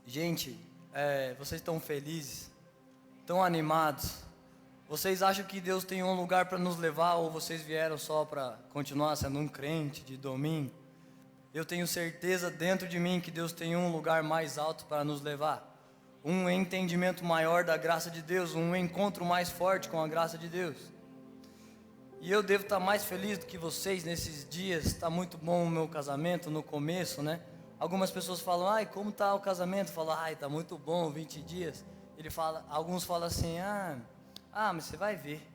Gente, vocês estão felizes, estão animados? Vocês acham que Deus tem um lugar para nos levar ou vocês vieram só para continuar sendo um crente de domingo? Eu tenho certeza dentro de mim que Deus tem um lugar mais alto para nos levar. Um entendimento maior da graça de Deus, um encontro mais forte com a graça de Deus. E eu devo estar mais feliz do que vocês nesses dias. Está muito bom o meu casamento no começo, né? Algumas pessoas falam, ai, como está o casamento? Falam, ai, está muito bom, 20 dias. Alguns falam assim, mas você vai ver.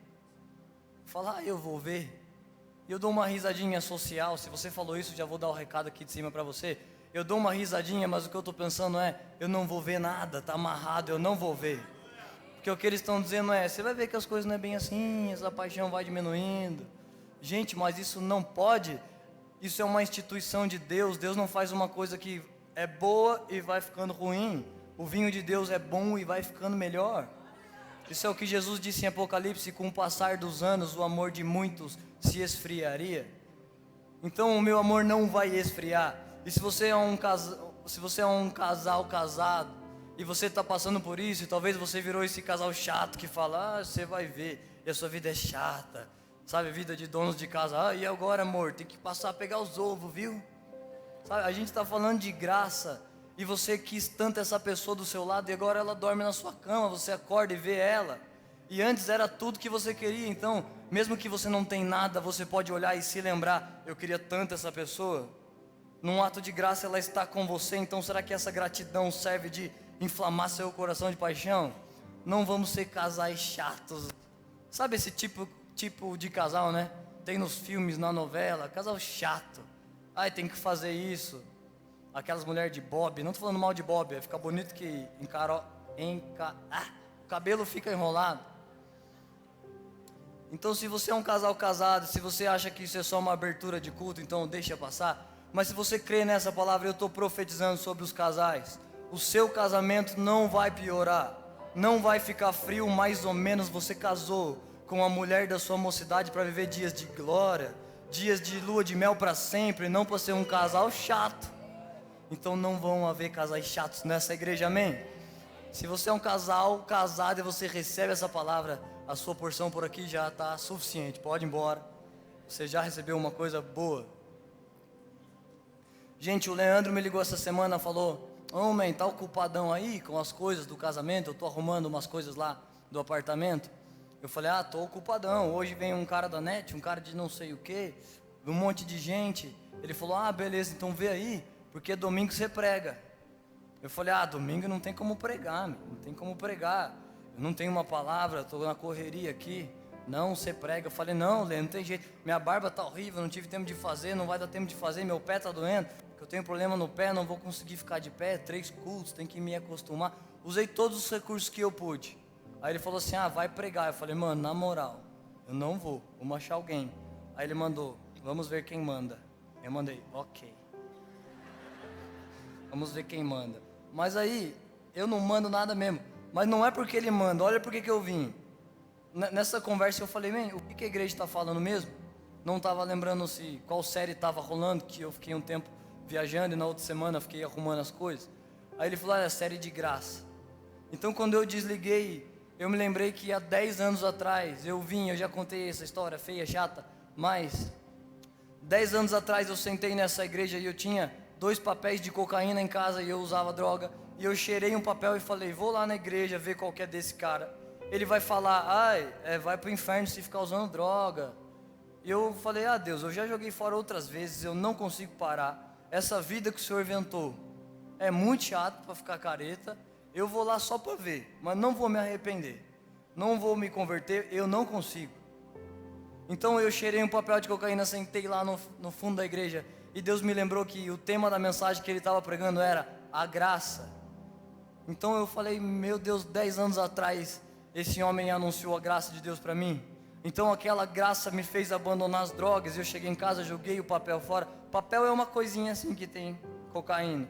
Fala, eu vou ver. E eu dou uma risadinha social. Se você falou isso, já vou dar o recado aqui de cima para você. Eu dou uma risadinha, mas o que eu estou pensando eu não vou ver nada, está amarrado, eu não vou ver. Porque o que eles estão dizendo você vai ver que as coisas não é bem assim, essa paixão vai diminuindo. Gente, mas isso não pode. Isso é uma instituição de Deus. Deus não faz uma coisa que é boa e vai ficando ruim. O vinho de Deus é bom e vai ficando melhor. Isso é o que Jesus disse em Apocalipse, com o passar dos anos o amor de muitos se esfriaria. Então o meu amor não vai esfriar. E se você é um casal casado, e você está passando por isso, e talvez você virou esse casal chato que fala, você vai ver, e a sua vida é chata, sabe, vida de donos de casa, e agora amor, tem que passar a pegar os ovos, viu? Sabe, a gente está falando de graça, e você quis tanto essa pessoa do seu lado, e agora ela dorme na sua cama, você acorda e vê ela, e antes era tudo que você queria. Então, mesmo que você não tenha nada, você pode olhar e se lembrar, eu queria tanto essa pessoa. Num ato de graça ela está com você, então será que essa gratidão serve de inflamar seu coração de paixão? Não vamos ser casais chatos. Sabe esse tipo de casal, né? Tem nos filmes, na novela, casal chato. Ai, tem que fazer isso. Aquelas mulheres de bob, não tô falando mal de bob, fica bonito que o cabelo fica enrolado. Então se você é um casal casado, se você acha que isso é só uma abertura de culto, então deixa passar. Mas se você crê nessa palavra, eu estou profetizando sobre os casais. O seu casamento não vai piorar, não vai ficar frio, mais ou menos. Você casou com a mulher da sua mocidade para viver dias de glória, dias de lua de mel para sempre, não para ser um casal chato. Então não vão haver casais chatos nessa igreja, amém? Se você é um casal casado e você recebe essa palavra, a sua porção por aqui já está suficiente, pode ir embora. Você já recebeu uma coisa boa. Gente, o Leandro me ligou essa semana, falou, man, tá ocupadão aí com as coisas do casamento, eu tô arrumando umas coisas lá do apartamento. Eu falei, tô ocupadão, hoje vem um cara da net, um cara de não sei o que, um monte de gente. Ele falou, beleza, então vê aí, porque domingo você prega. Eu falei, domingo não tem como pregar, não tem como pregar, eu não tenho uma palavra, tô na correria aqui. Não, você prega. Eu falei, não, Leandro, não tem jeito, minha barba tá horrível, não tive tempo de fazer, não vai dar tempo de fazer, meu pé tá doendo, que eu tenho problema no pé, não vou conseguir ficar de pé, 3 cultos, tem que me acostumar. Usei todos os recursos que eu pude. Aí ele falou assim, vai pregar. Eu falei, mano, na moral, eu não vou achar alguém. Aí ele mandou, vamos ver quem manda. Eu mandei, ok, vamos ver quem manda. Mas aí, eu não mando nada mesmo, mas não é porque ele manda, olha porque que eu vim. Nessa conversa eu falei, o que a igreja está falando mesmo? Não estava lembrando qual série estava rolando, que eu fiquei um tempo viajando e na outra semana fiquei arrumando as coisas. Aí ele falou, é série de graça. Então quando eu desliguei, eu me lembrei que há 10 anos atrás eu já contei essa história feia, chata, mas 10 anos atrás eu sentei nessa igreja e eu tinha 2 papéis de cocaína em casa e eu usava droga. E eu cheirei um papel e falei, vou lá na igreja ver qual que é desse cara. Ele vai falar, vai pro inferno se ficar usando droga. E eu falei, Deus, eu já joguei fora outras vezes, eu não consigo parar. Essa vida que o Senhor inventou é muito chato para ficar careta. Eu vou lá só para ver, mas não vou me arrepender. Não vou me converter, eu não consigo. Então eu cheirei um papel de cocaína, sentei lá no fundo da igreja. E Deus me lembrou que o tema da mensagem que ele estava pregando era a graça. Então eu falei, meu Deus, 10 anos atrás esse homem anunciou a graça de Deus para mim. Então aquela graça me fez abandonar as drogas. Eu cheguei em casa, joguei o papel fora. Papel é uma coisinha assim que tem cocaína.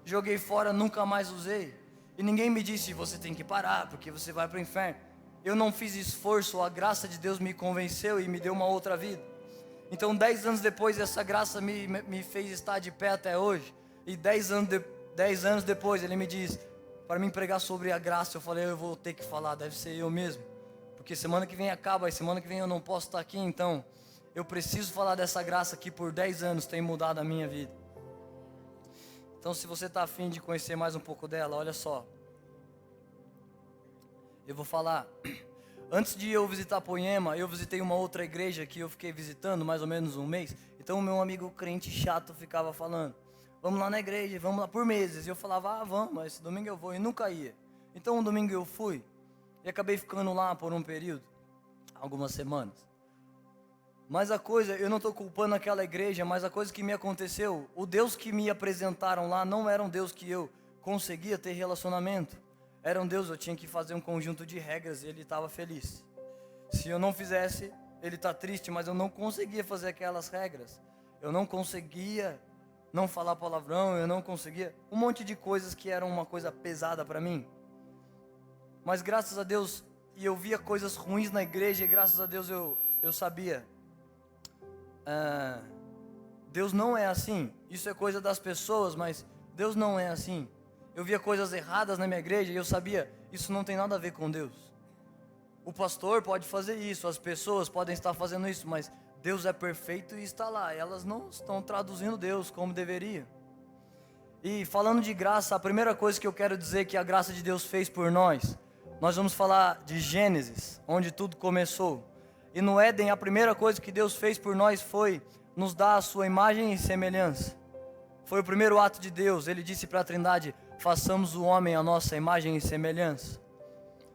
Joguei fora, nunca mais usei. E ninguém me disse, você tem que parar, porque você vai para o inferno. Eu não fiz esforço, a graça de Deus me convenceu e me deu uma outra vida. Então 10 anos depois, essa graça me fez estar de pé até hoje. E 10 anos 10 anos depois, ele me diz, para mim pregar sobre a graça. Eu falei, eu vou ter que falar, deve ser eu mesmo. Porque semana que vem acaba, e semana que vem eu não posso estar aqui, então eu preciso falar dessa graça que por 10 anos tem mudado a minha vida. Então, se você está afim de conhecer mais um pouco dela, olha só. Eu vou falar. Antes de eu visitar Poema, eu visitei uma outra igreja que eu fiquei visitando mais ou menos um mês. Então, o meu amigo crente chato ficava falando, vamos lá na igreja, vamos lá por meses. E eu falava, vamos, esse domingo eu vou, e nunca ia. Então, um domingo eu fui, e acabei ficando lá por um período, algumas semanas. Mas a coisa, eu não estou culpando aquela igreja, mas a coisa que me aconteceu, o Deus que me apresentaram lá não era um Deus que eu conseguia ter relacionamento. Era um Deus, eu tinha que fazer um conjunto de regras e Ele estava feliz. Se eu não fizesse, Ele está triste, mas eu não conseguia fazer aquelas regras. Eu não conseguia não falar palavrão, eu não conseguia... Um monte de coisas que eram uma coisa pesada para mim. Mas graças a Deus, e eu via coisas ruins na igreja, e graças a Deus eu sabia... Deus não é assim. Isso é coisa das pessoas, mas Deus não é assim. Eu via coisas erradas na minha igreja e eu sabia, isso não tem nada a ver com Deus. O pastor pode fazer isso, as pessoas podem estar fazendo isso, mas Deus é perfeito e está lá. Elas não estão traduzindo Deus como deveria. E falando de graça, a primeira coisa que eu quero dizer que a graça de Deus fez por nós vamos falar de Gênesis, onde tudo começou. E no Éden, a primeira coisa que Deus fez por nós foi nos dar a sua imagem e semelhança. Foi o primeiro ato de Deus. Ele disse para a Trindade, façamos o homem a nossa imagem e semelhança.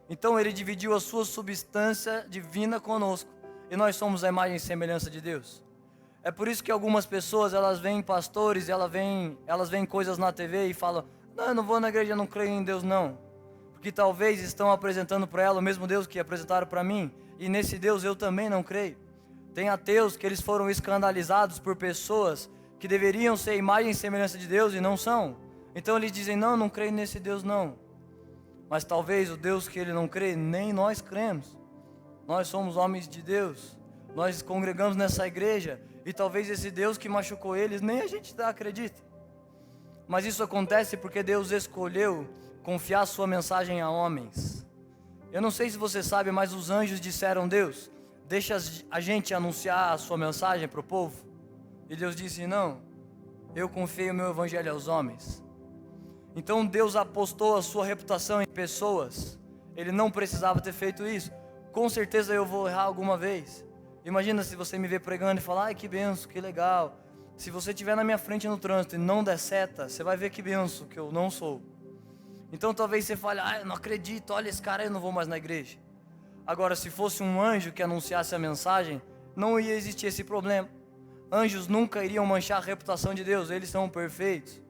Então Ele dividiu a sua substância divina conosco. E nós somos a imagem e semelhança de Deus. É por isso que algumas pessoas, elas veem pastores, elas veem coisas na TV e falam, não, eu não vou na igreja, eu não creio em Deus não. Porque talvez estão apresentando para ela o mesmo Deus que apresentaram para mim. E nesse Deus eu também não creio. Tem ateus que eles foram escandalizados por pessoas que deveriam ser imagem e semelhança de Deus e não são. Então eles dizem, não creio nesse Deus não. Mas talvez o Deus que ele não crê, nem nós cremos. Nós somos homens de Deus. Nós congregamos nessa igreja. E talvez esse Deus que machucou eles, nem a gente acredita. Mas isso acontece porque Deus escolheu confiar sua mensagem a homens. Eu não sei se você sabe, mas os anjos disseram, Deus, deixa a gente anunciar a sua mensagem para o povo. E Deus disse, não, eu confiei o meu evangelho aos homens. Então Deus apostou a sua reputação em pessoas. Ele não precisava ter feito isso. Com certeza eu vou errar alguma vez. Imagina se você me ver pregando e falar, ai que benção, que legal. Se você estiver na minha frente no trânsito e não der seta, você vai ver que benção, que eu não sou. Então talvez você fale, eu não acredito, olha esse cara, eu não vou mais na igreja. Agora, se fosse um anjo que anunciasse a mensagem, não ia existir esse problema. Anjos nunca iriam manchar a reputação de Deus, eles são perfeitos.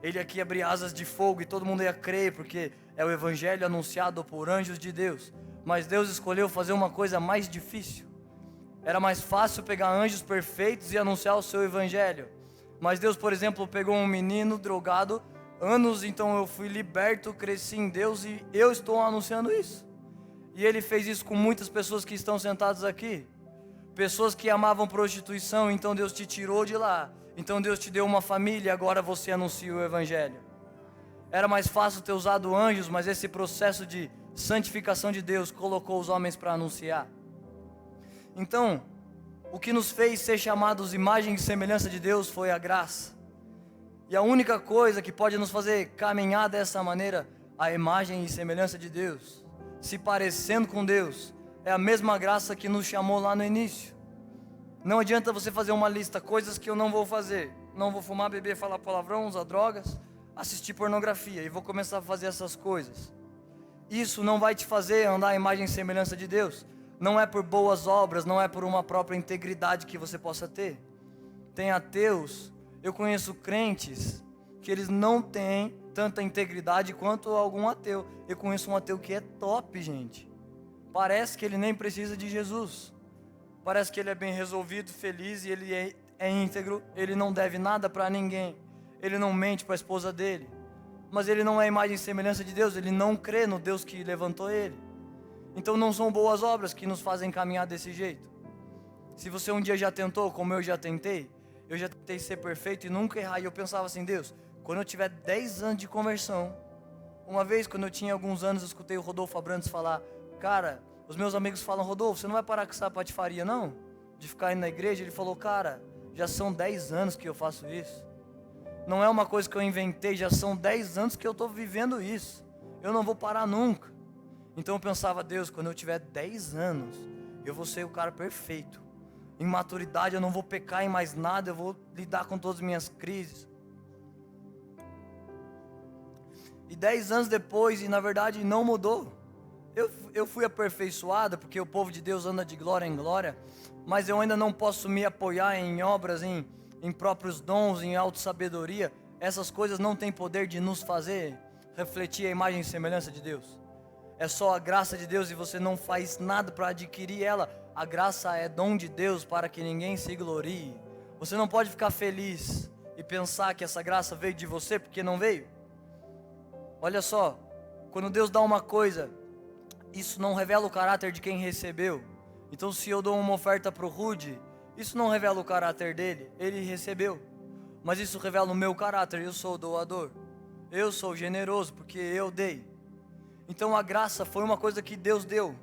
Ele aqui abria asas de fogo e todo mundo ia crer, porque é o evangelho anunciado por anjos de Deus. Mas Deus escolheu fazer uma coisa mais difícil. Era mais fácil pegar anjos perfeitos e anunciar o seu evangelho. Mas Deus, por exemplo, pegou um menino drogado, então eu fui liberto, cresci em Deus e eu estou anunciando isso. E Ele fez isso com muitas pessoas que estão sentadas aqui. Pessoas que amavam prostituição, então Deus te tirou de lá. Então Deus te deu uma família e agora você anuncia o evangelho. Era mais fácil ter usado anjos, mas esse processo de santificação de Deus colocou os homens para anunciar. Então, o que nos fez ser chamados imagem e semelhança de Deus foi a graça. E a única coisa que pode nos fazer caminhar dessa maneira, a imagem e semelhança de Deus, se parecendo com Deus, é a mesma graça que nos chamou lá no início. Não adianta você fazer uma lista, coisas que eu não vou fazer. Não vou fumar, beber, falar palavrão, usar drogas, assistir pornografia, e vou começar a fazer essas coisas. Isso não vai te fazer andar à imagem e semelhança de Deus. Não é por boas obras, não é por uma própria integridade que você possa ter. Tem ateus, eu conheço crentes que eles não têm tanta integridade quanto algum ateu. Eu conheço um ateu que é top, gente. Parece que ele nem precisa de Jesus. Parece que ele é bem resolvido, feliz e ele é íntegro. Ele não deve nada para ninguém. Ele não mente para a esposa dele. Mas ele não é a imagem e semelhança de Deus. Ele não crê no Deus que levantou ele. Então não são boas obras que nos fazem caminhar desse jeito. Se você um dia já tentou, como eu já tentei ser perfeito e nunca errar. E eu pensava assim, Deus, quando eu tiver 10 anos de conversão. Uma vez, quando eu tinha alguns anos, eu escutei o Rodolfo Abrantes falar: cara, os meus amigos falam: Rodolfo, você não vai parar com essa patifaria não? De ficar indo na igreja? Ele falou: cara, já são 10 anos que eu faço isso. Não é uma coisa que eu inventei, já são 10 anos que eu estou vivendo isso. Eu não vou parar nunca. Então eu pensava: Deus, quando eu tiver 10 anos, eu vou ser o cara perfeito. Em maturidade eu não vou pecar em mais nada, eu vou lidar com todas as minhas crises. E 10 anos depois, e na verdade não mudou. Eu fui aperfeiçoado, porque o povo de Deus anda de glória em glória, mas eu ainda não posso me apoiar em obras, em próprios dons, em autossabedoria. Essas coisas não têm poder de nos fazer refletir a imagem e semelhança de Deus. É só a graça de Deus e você não faz nada para adquirir ela. A graça é dom de Deus para que ninguém se glorie. Você não pode ficar feliz e pensar que essa graça veio de você, porque não veio. Olha só, quando Deus dá uma coisa, isso não revela o caráter de quem recebeu. Então se eu dou uma oferta para o Rude, isso não revela o caráter dele, ele recebeu. Mas isso revela o meu caráter, eu sou o doador. Eu sou generoso porque eu dei. Então a graça foi uma coisa que Deus deu.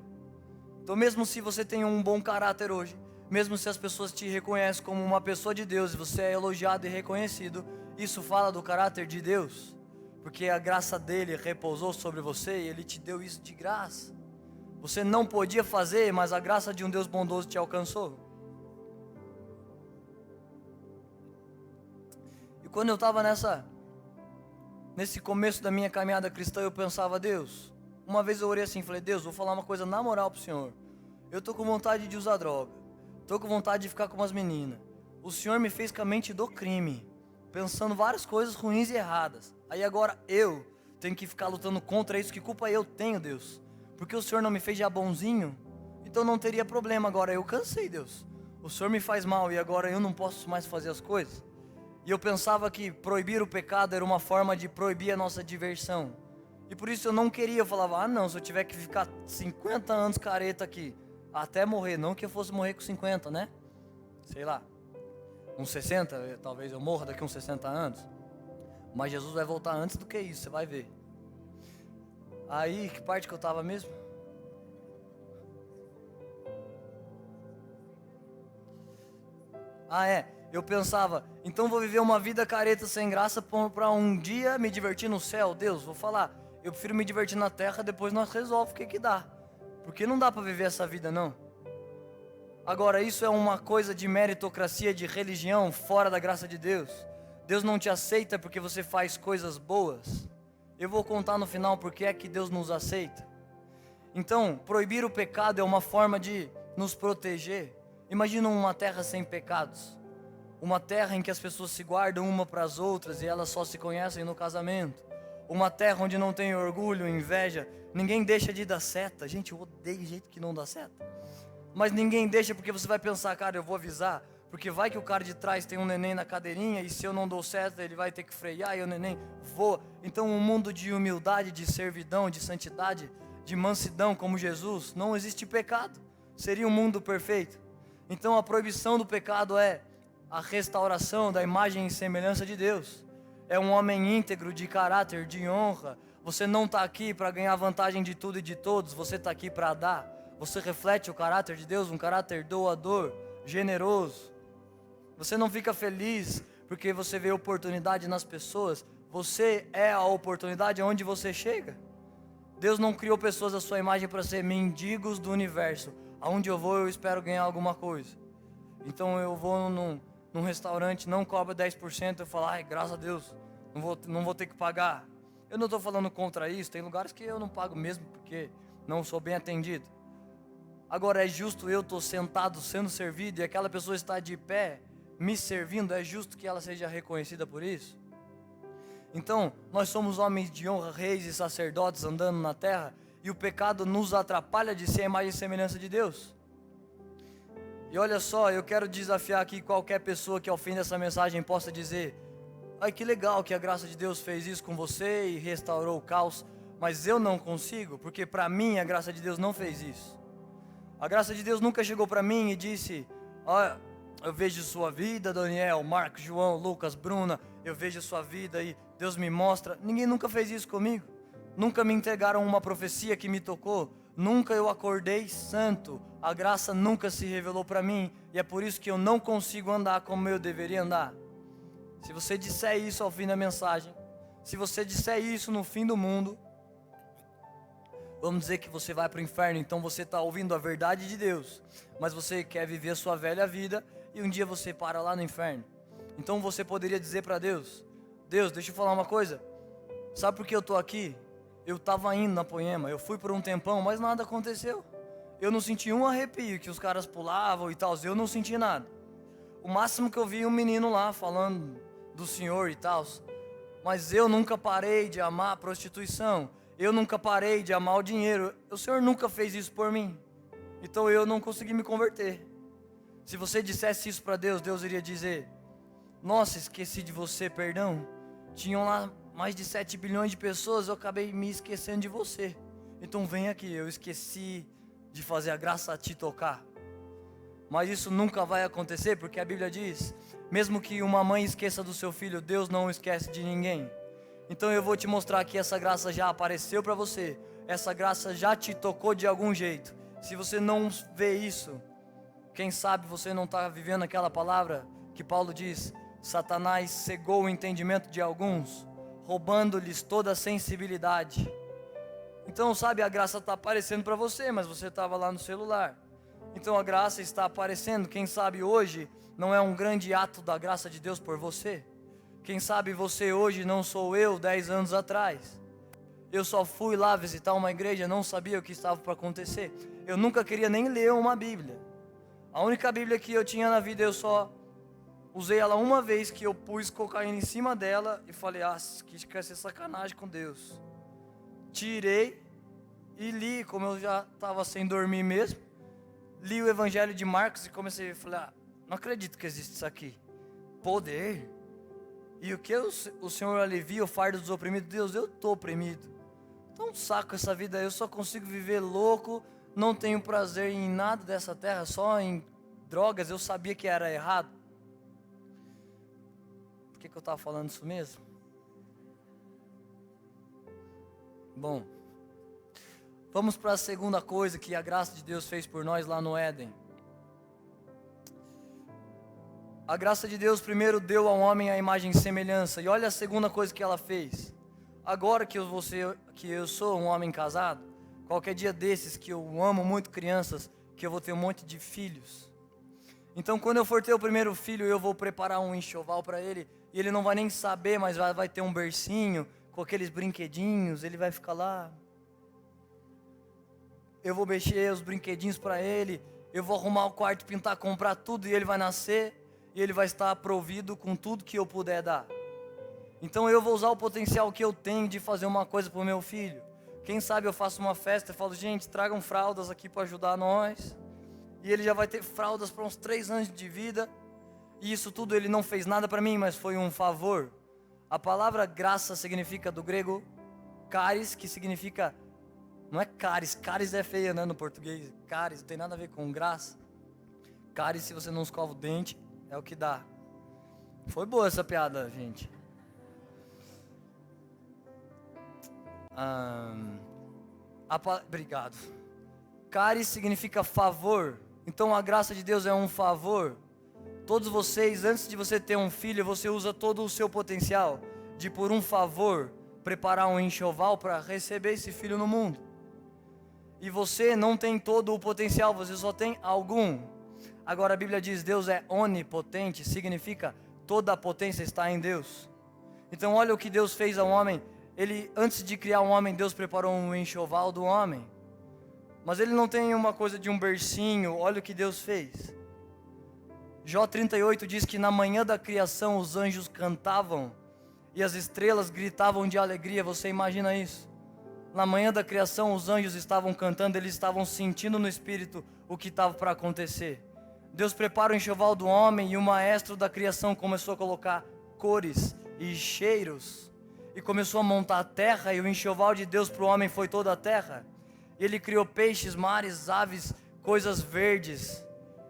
Então mesmo se você tem um bom caráter hoje, mesmo se as pessoas te reconhecem como uma pessoa de Deus, e você é elogiado e reconhecido, isso fala do caráter de Deus. Porque a graça dele repousou sobre você e ele te deu isso de graça. Você não podia fazer, mas a graça de um Deus bondoso te alcançou. E quando eu estava nesse começo da minha caminhada cristã, eu pensava: Deus, uma vez eu orei assim, falei: Deus, vou falar uma coisa na moral pro Senhor. Eu tô com vontade de usar droga, tô com vontade de ficar com umas meninas. O Senhor me fez com a mente do crime, pensando várias coisas ruins e erradas. Aí agora eu tenho que ficar lutando contra isso. Que culpa eu tenho, Deus? Porque o Senhor não me fez já bonzinho? Então não teria problema. Agora eu cansei, Deus. O Senhor me faz mal e agora eu não posso mais fazer as coisas. E eu pensava que proibir o pecado era uma forma de proibir a nossa diversão. E por isso eu não queria. Eu falava: ah não, se eu tiver que ficar 50 anos careta aqui até morrer, não que eu fosse morrer com 50, né? Sei lá, uns 60, talvez eu morra daqui uns 60 anos. Mas Jesus vai voltar antes do que isso, você vai ver. Aí, que parte que eu estava mesmo? Eu pensava: então vou viver uma vida careta sem graça para um dia me divertir no céu. Deus, vou falar, eu prefiro me divertir na terra, depois nós resolvemos o que dá. Porque não dá para viver essa vida não. Agora, isso é uma coisa de meritocracia, de religião, fora da graça de Deus. Deus não te aceita porque você faz coisas boas. Eu vou contar no final porque é que Deus nos aceita. Então, proibir o pecado é uma forma de nos proteger. Imagina uma terra sem pecados. Uma terra em que as pessoas se guardam uma para as outras e elas só se conhecem no casamento. Uma terra onde não tem orgulho, inveja. Ninguém deixa de dar seta. Gente, eu odeio gente que não dá seta. Mas ninguém deixa porque você vai pensar: cara, eu vou avisar. Porque vai que o cara de trás tem um neném na cadeirinha e se eu não dou seta ele vai ter que frear e o neném voa. Então um mundo de humildade, de servidão, de santidade, de mansidão como Jesus, não existe pecado. Seria um mundo perfeito. Então a proibição do pecado é a restauração da imagem e semelhança de Deus. É um homem íntegro, de caráter, de honra. Você não está aqui para ganhar vantagem de tudo e de todos, você está aqui para dar. Você reflete o caráter de Deus, um caráter doador, generoso. Você não fica feliz porque você vê oportunidade nas pessoas. Você é a oportunidade onde você chega. Deus não criou pessoas à sua imagem para ser mendigos do universo. Aonde eu vou eu espero ganhar alguma coisa. Então eu vou num restaurante, não cobra 10%, eu falo: ai, graças a Deus, não vou ter que pagar. Eu não estou falando contra isso, tem lugares que eu não pago mesmo porque não sou bem atendido. Agora, é justo eu estou sentado sendo servido e aquela pessoa está de pé me servindo? É justo que ela seja reconhecida por isso? Então, nós somos homens de honra, reis e sacerdotes andando na terra, e o pecado nos atrapalha de ser a imagem e semelhança de Deus. E olha só, eu quero desafiar aqui qualquer pessoa que ao fim dessa mensagem possa dizer: ai, que legal que a graça de Deus fez isso com você e restaurou o caos, mas eu não consigo, porque para mim a graça de Deus não fez isso. A graça de Deus nunca chegou para mim e disse: eu vejo sua vida, Daniel, Marcos, João, Lucas, Bruna, eu vejo sua vida e Deus me mostra. Ninguém nunca fez isso comigo. Nunca me entregaram uma profecia que me tocou. Nunca eu acordei santo. A graça nunca se revelou para mim. E é por isso que eu não consigo andar como eu deveria andar. Se você disser isso ao fim da mensagem, se você disser isso no fim do mundo, vamos dizer que você vai para o inferno. Então você está ouvindo a verdade de Deus, mas você quer viver a sua velha vida e um dia você para lá no inferno. Então você poderia dizer para Deus: Deus, deixa eu falar uma coisa. Sabe por que eu estou aqui? Eu estava indo na Poema, eu fui por um tempão, mas nada aconteceu. Eu não senti um arrepio, que os caras pulavam e tal, eu não senti nada. O máximo que eu vi um menino lá falando do Senhor e tal. Mas eu nunca parei de amar a prostituição. Eu nunca parei de amar o dinheiro. O Senhor nunca fez isso por mim. Então eu não consegui me converter. Se você dissesse isso para Deus, Deus iria dizer: nossa, esqueci de você, perdão. Tinham lá mais de 7 bilhões de pessoas, eu acabei me esquecendo de você. Então vem aqui, eu esqueci de fazer a graça te tocar. Mas isso nunca vai acontecer, porque a Bíblia diz: mesmo que uma mãe esqueça do seu filho, Deus não esquece de ninguém. Então eu vou te mostrar que essa graça já apareceu para você. Essa graça já te tocou de algum jeito. Se você não vê isso, quem sabe você não está vivendo aquela palavra que Paulo diz: Satanás cegou o entendimento de alguns, roubando-lhes toda a sensibilidade. Então, sabe, a graça está aparecendo para você, mas você estava lá no celular. Então a graça está aparecendo. Quem sabe hoje não é um grande ato da graça de Deus por você? Quem sabe você hoje não sou eu 10 anos atrás. Eu só fui lá visitar uma igreja, não sabia o que estava para acontecer. Eu nunca queria nem ler uma Bíblia. A única Bíblia que eu tinha na vida, eu só usei ela uma vez, que eu pus cocaína em cima dela e falei: que quer ser sacanagem com Deus. Tirei e li, como eu já estava sem dormir mesmo. Li o Evangelho de Marcos e comecei a falar: não acredito que existe isso aqui. Poder. E o que o Senhor alivia o fardo dos oprimidos? Deus, eu estou oprimido. Então saco essa vida, eu só consigo viver louco, não tenho prazer em nada dessa terra, só em drogas. Eu sabia que era errado. Por que eu estava falando isso mesmo? Bom, vamos para a segunda coisa que a graça de Deus fez por nós lá no Éden. A graça de Deus primeiro deu ao homem a imagem e semelhança. E olha a segunda coisa que ela fez. Agora que eu sou um homem casado, qualquer dia desses que eu amo muito crianças, que eu vou ter um monte de filhos. Então quando eu for ter o primeiro filho, eu vou preparar um enxoval para ele. E ele não vai nem saber, mas vai ter um bercinho com aqueles brinquedinhos. Ele vai ficar lá. Eu vou mexer os brinquedinhos para ele. Eu vou arrumar o quarto, pintar, comprar tudo, e ele vai nascer. E ele vai estar provido com tudo que eu puder dar. Então eu vou usar o potencial que eu tenho de fazer uma coisa para o meu filho. Quem sabe eu faço uma festa e falo: gente, tragam fraldas aqui para ajudar nós. E ele já vai ter fraldas para uns 3 anos de vida. E isso tudo ele não fez nada para mim, mas foi um favor. A palavra graça significa do grego charis, que significa... Não é caris, caris é feia, né, no português. Caris, não tem nada a ver com graça. Caris, se você não escova o dente, é o que dá. Foi boa essa piada, gente. Obrigado. Caris significa favor. Então a graça de Deus é um favor. Todos vocês, antes de você ter um filho, você usa todo o seu potencial de, por um favor, preparar um enxoval para receber esse filho no mundo. E você não tem todo o potencial, você só tem algum. Agora a Bíblia diz: Deus é onipotente, significa toda a potência está em Deus. Então olha o que Deus fez ao homem. Ele, antes de criar um homem, Deus preparou um enxoval do homem. Mas ele não tem uma coisa de um bercinho. Olha o que Deus fez. Jó 38 diz que na manhã da criação os anjos cantavam e as estrelas gritavam de alegria. Você imagina isso? Na manhã da criação os anjos estavam cantando, eles estavam sentindo no espírito o que estava para acontecer. Deus prepara o enxoval do homem e o maestro da criação começou a colocar cores e cheiros. E começou a montar a terra, e o enxoval de Deus para o homem foi toda a terra. Ele criou peixes, mares, aves, coisas verdes.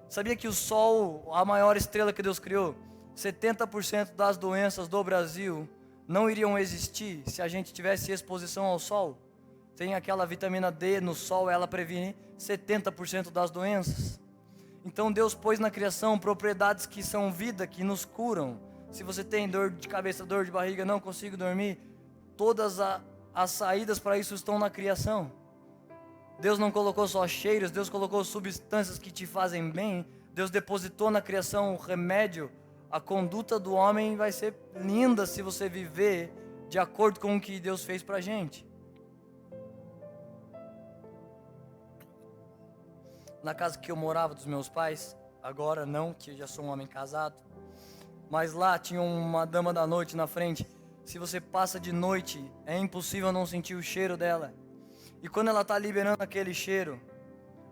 Sabia que o sol, a maior estrela que Deus criou, 70% das doenças do Brasil não iriam existir se a gente tivesse exposição ao sol. Tem aquela vitamina D no sol, ela previne 70% das doenças. Então Deus pôs na criação propriedades que são vida, que nos curam. Se você tem dor de cabeça, dor de barriga, não consigo dormir, todas as saídas para isso estão na criação. Deus não colocou só cheiros, Deus colocou substâncias que te fazem bem. Deus depositou na criação o remédio. A conduta do homem vai ser linda se você viver de acordo com o que Deus fez pra gente. Na casa que eu morava dos meus pais, agora não, que eu já sou um homem casado, mas lá tinha uma dama da noite na frente. Se você passa de noite, é impossível não sentir o cheiro dela. E quando ela está liberando aquele cheiro,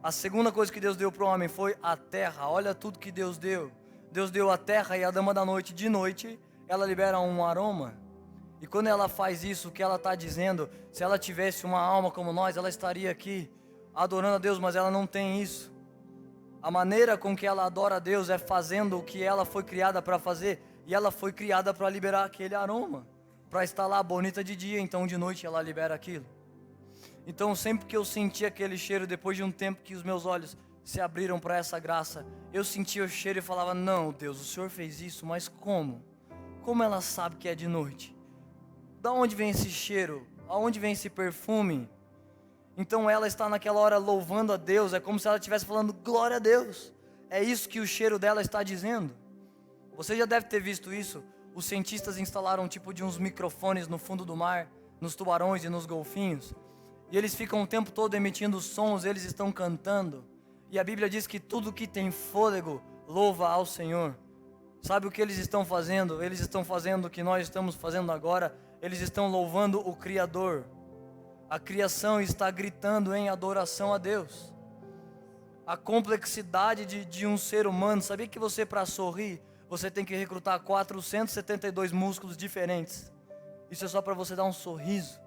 a segunda coisa que Deus deu para o homem foi a terra. Olha tudo que Deus deu. Deus deu a terra, e a dama da noite, de noite, ela libera um aroma. E quando ela faz isso, o que ela está dizendo, se ela tivesse uma alma como nós, ela estaria aqui adorando a Deus, mas ela não tem isso. A maneira com que ela adora a Deus é fazendo o que ela foi criada para fazer, e ela foi criada para liberar aquele aroma, para estar lá bonita de dia, então de noite ela libera aquilo. Então sempre que eu sentia aquele cheiro, depois de um tempo que os meus olhos se abriram para essa graça, eu sentia o cheiro e falava: não, Deus, o Senhor fez isso, mas como? Como ela sabe que é de noite? Da onde vem esse cheiro? Aonde vem esse perfume? Então ela está naquela hora louvando a Deus, é como se ela estivesse falando glória a Deus. É isso que o cheiro dela está dizendo. Você já deve ter visto isso. Os cientistas instalaram um tipo de uns microfones no fundo do mar, nos tubarões e nos golfinhos, e eles ficam o tempo todo emitindo sons, eles estão cantando. E a Bíblia diz que tudo que tem fôlego louva ao Senhor. Sabe o que eles estão fazendo? Eles estão fazendo o que nós estamos fazendo agora. Eles estão louvando o Criador. A criação está gritando em adoração a Deus. A complexidade de um ser humano. Sabia que você, para sorrir, você tem que recrutar 472 músculos diferentes? Isso é só para você dar um sorriso.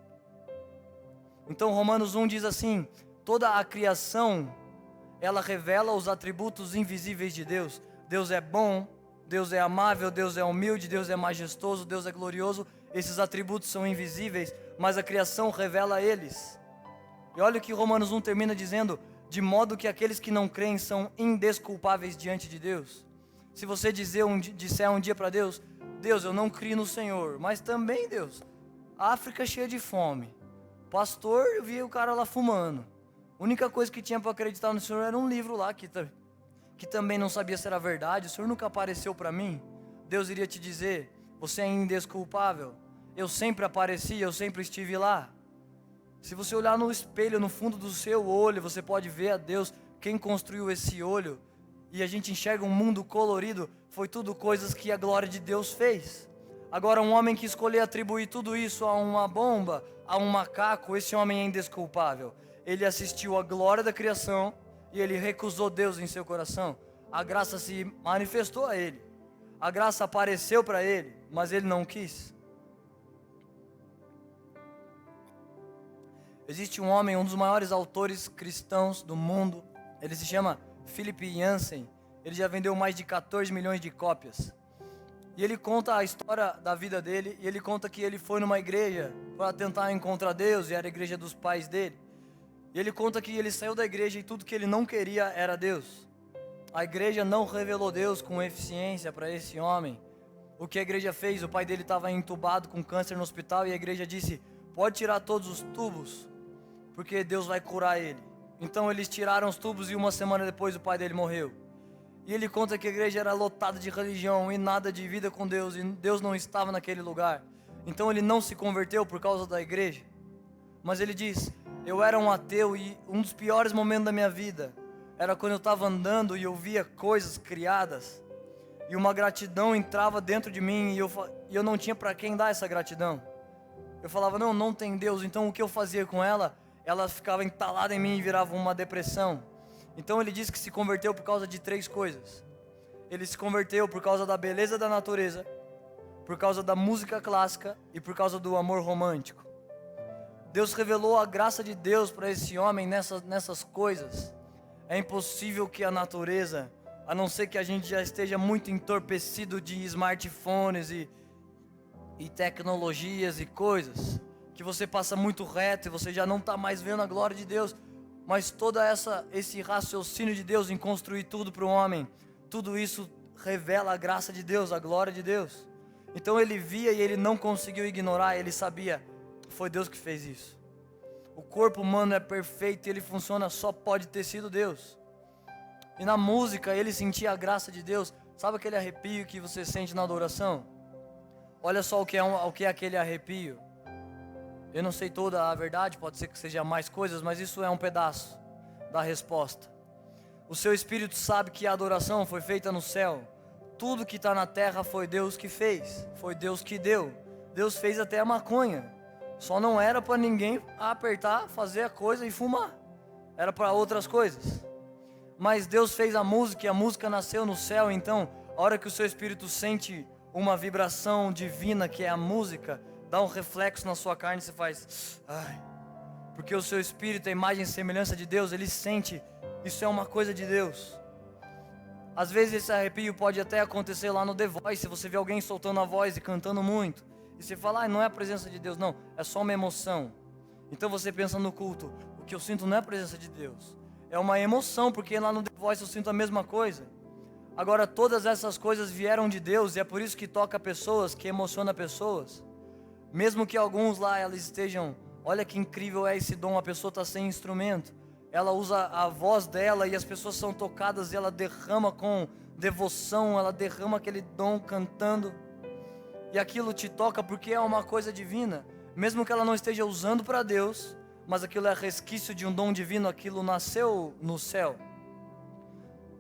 Então Romanos 1 diz assim: toda a criação, ela revela os atributos invisíveis de Deus. Deus é bom, Deus é amável, Deus é humilde, Deus é majestoso, Deus é glorioso. Esses atributos são invisíveis, mas a criação revela eles. E olha o que Romanos 1 termina dizendo: de modo que aqueles que não creem são indesculpáveis diante de Deus. Se você disser um dia para Deus: Deus, eu não crio no Senhor, mas também, Deus, a África é cheia de fome, pastor, eu vi o cara lá fumando, a única coisa que tinha para acreditar no Senhor era um livro lá que também não sabia se era verdade, o Senhor nunca apareceu para mim. Deus iria te dizer: você é indesculpável, eu sempre apareci, eu sempre estive lá. Se você olhar no espelho, no fundo do seu olho, você pode ver a Deus. Quem construiu esse olho, e a gente enxerga um mundo colorido, foi tudo coisas que a glória de Deus fez. Agora, um homem que escolher atribuir tudo isso a uma bomba, a um macaco, esse homem é indesculpável. Ele assistiu à glória da criação e ele recusou Deus em seu coração. A graça se manifestou a ele, a graça apareceu para ele, mas ele não quis. Existe um homem, um dos maiores autores cristãos do mundo, ele se chama Philip Yancey. Ele já vendeu mais de 14 milhões de cópias. E ele conta a história da vida dele, e ele conta que ele foi numa igreja para tentar encontrar Deus, e era a igreja dos pais dele. E ele conta que ele saiu da igreja e tudo que ele não queria era Deus. A igreja não revelou Deus com eficiência para esse homem. O que a igreja fez? O pai dele estava entubado com câncer no hospital, e a igreja disse: pode tirar todos os tubos, porque Deus vai curar ele. Então eles tiraram os tubos, e uma semana depois o pai dele morreu. E ele conta que a igreja era lotada de religião e nada de vida com Deus, e Deus não estava naquele lugar. Então ele não se converteu por causa da igreja. Mas ele diz: eu era um ateu, e um dos piores momentos da minha vida era quando eu estava andando e eu via coisas criadas, e uma gratidão entrava dentro de mim, e eu não tinha para quem dar essa gratidão. Eu falava: não tem Deus. Então o que eu fazia com ela? Ela ficava entalada em mim e virava uma depressão. Então ele disse que se converteu por causa de 3 coisas. Ele se converteu por causa da beleza da natureza, por causa da música clássica e por causa do amor romântico. Deus revelou a graça de Deus para esse homem nessas coisas. É impossível que a natureza, a não ser que a gente já esteja muito entorpecido de smartphones e tecnologias e coisas, que você passa muito reto e você já não está mais vendo a glória de Deus, mas toda esse raciocínio de Deus em construir tudo para o homem, tudo isso revela a graça de Deus, a glória de Deus. Então ele via e ele não conseguiu ignorar, ele sabia, foi Deus que fez isso. O corpo humano é perfeito e ele funciona, só pode ter sido Deus. E na música ele sentia a graça de Deus. Sabe aquele arrepio que você sente na adoração? Olha só o que é aquele arrepio. Eu não sei toda a verdade, pode ser que seja mais coisas, mas isso é um pedaço da resposta. O seu espírito sabe que a adoração foi feita no céu. Tudo que está na terra foi Deus que fez, foi Deus que deu. Deus fez até a maconha. Só não era para ninguém apertar, fazer a coisa e fumar. Era para outras coisas. Mas Deus fez a música e a música nasceu no céu. Então, a hora que o seu espírito sente uma vibração divina, que é a música, dá um reflexo na sua carne e você faz, ai, porque o seu espírito é a imagem e semelhança de Deus, ele sente, isso é uma coisa de Deus. Às vezes esse arrepio pode até acontecer lá no The Voice, se você vê alguém soltando a voz e cantando muito, e você fala, não é a presença de Deus, não, é só uma emoção. Então você pensa no culto, o que eu sinto não é a presença de Deus, é uma emoção, porque lá no The Voice eu sinto a mesma coisa. Agora todas essas coisas vieram de Deus, e é por isso que toca pessoas, que emociona pessoas. Mesmo que alguns lá elas estejam, olha que incrível é esse dom, a pessoa está sem instrumento, ela usa a voz dela e as pessoas são tocadas e ela derrama com devoção, ela derrama aquele dom cantando, e aquilo te toca porque é uma coisa divina, mesmo que ela não esteja usando para Deus, mas aquilo é resquício de um dom divino, aquilo nasceu no céu.